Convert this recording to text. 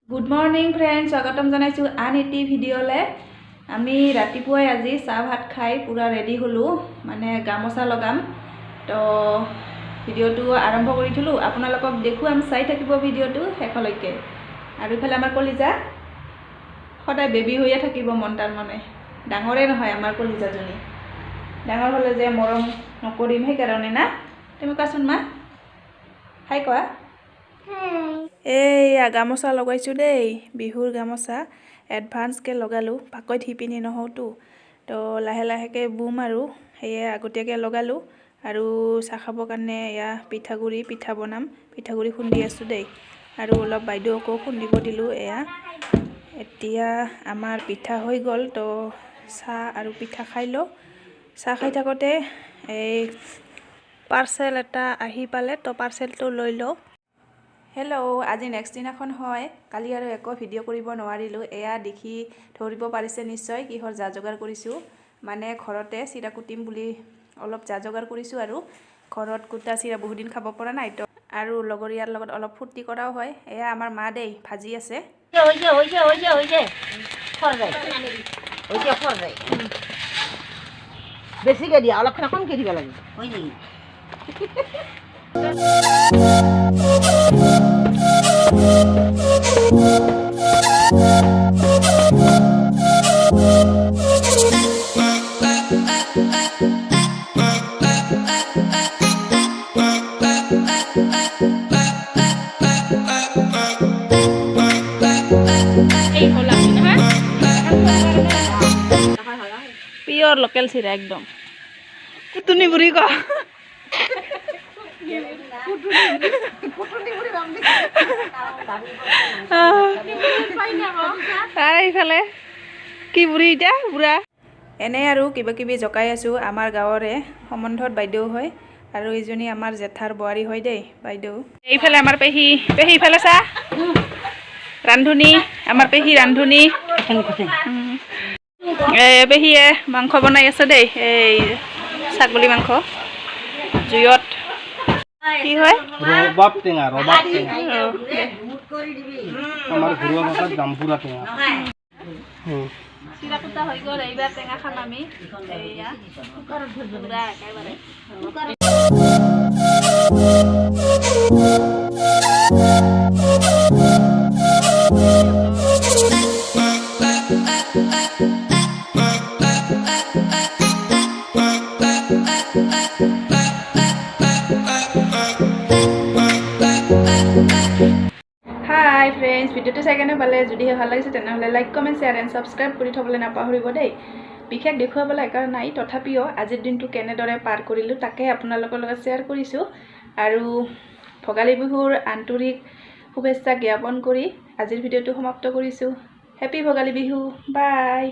good morning friends स्वागतम जानाइछु आन eighty भिडिओले आमी रातिपुवाई আজি চাহ ভাত খাই পুরা ৰেডি হলো মানে গামোচা লগাম তো ভিডিওটো আৰম্ভ কৰি থলো আপোনালোকক দেখুৱাম চাই থাকিব ভিডিওটো শেষলৈকে আৰু ইফালে আমাৰ কলিজা সদায় বেবি হৈয়ে থাকিব মনটাৰ মনে ডাঙৰে নহয় আমাৰ কলিজাজনী ডাঙৰ হলে যে মৰম নকৰিম সেই কাৰণে না তুমি কাচোন মা হাই কোৱা এই গামোচা লগাইছো দেই বিহুৰ গামোচা এডভান্স কে লগালো পাকৈত হিপিনি নহওতো তো লাহে লাহেকে বুম আৰু হেয়ে আগতিয়াকে লগালো আৰু চাহ খাব কাৰণে ইয়া পিঠাগুৰি পিঠা বনাম পিঠাগুৰি খুন্দি আছো দেই আৰু অলপ বাইদেউকো খুন্দিব দিলো এয়া এতিয়া আমাৰ পিঠা হৈ গল তো চাহ আৰু পিঠা খাইলো চাহ খাই থাকোতে এই পাৰ্সেল এটা আহি পালে তো পাৰ্সেলটো লৈ লো हेलो आज नेक्स्ट दिनाखन হয় কালি আৰু একো ভিডিও কৰিব নোৱাৰিলো এয়া দেখি ধৰিব পাৰিছে নিশ্চয় কিহৰ যা যোগাৰ কৰিছো মানে ঘৰতে চিৰা কুটিম বুলি অলপ যা যোগাৰ কৰিছো আৰু ঘৰত কুটা চিৰা বহুত দিন খাব পৰা নাই তো আৰু লগৰীয়াৰ লগত অলপ ফুৰ্তি কৰাও হয় এয়া আমাৰ মা দেই ভাজি আছে বেছিকে দিয়া অলপ কমকে দিব লাগে হয় নেকি পিওর লোকাল চিরা একদম কুটুনি বুড়ি ক ইফালে কি বুঢ়ী এতিয়া বুঢ়া এনে আৰু কিবা কিবি জকাই আছো আমাৰ গাঁৱৰে সম্বন্ধত বাইদেউ হয় আৰু এইজনী আমাৰ জেঠাৰ বোৱাৰী হয় দেই বাইদেউ এইফালে আমাৰ পেহী পেহী ইফালে চা ৰান্ধনী আমাৰ পেহী ৰান্ধনী পেহীয়ে মাংস বনাই আছে দেই এই ছাগলী মাংস জুইত কি হয় রবাব টেঙা আমার ঘরোয়া ভাষাত জাম্পুরা টেঙা চিৰা কুটা হৈ গ'ল এইবাৰ টেঙা খাম আমি এইয়া পুৰা একেবাৰে হাই ফ্ৰেন্ডছ ভিডিওটো চাই কেনে পালে যদিহে ভাল লাগিছে তেনেহ'লে like comment share and subscribe কৰি থ'বলৈ নাপাহৰিব দেই বিশেষ দেখুৱাবলৈ একো নাই তথাপিও আজিৰ দিনটো কেনেদৰে পাৰ কৰিলোঁ তাকে আপোনালোকৰ লগত শ্বেয়াৰ কৰিছোঁ আৰু ভোগালী বিহুৰ আন্তৰিক শুভেচ্ছা জ্ঞাপন কৰি আজিৰ ভিডিওটো সমাপ্ত কৰিছোঁ হেপী ভোগালী বিহু বাই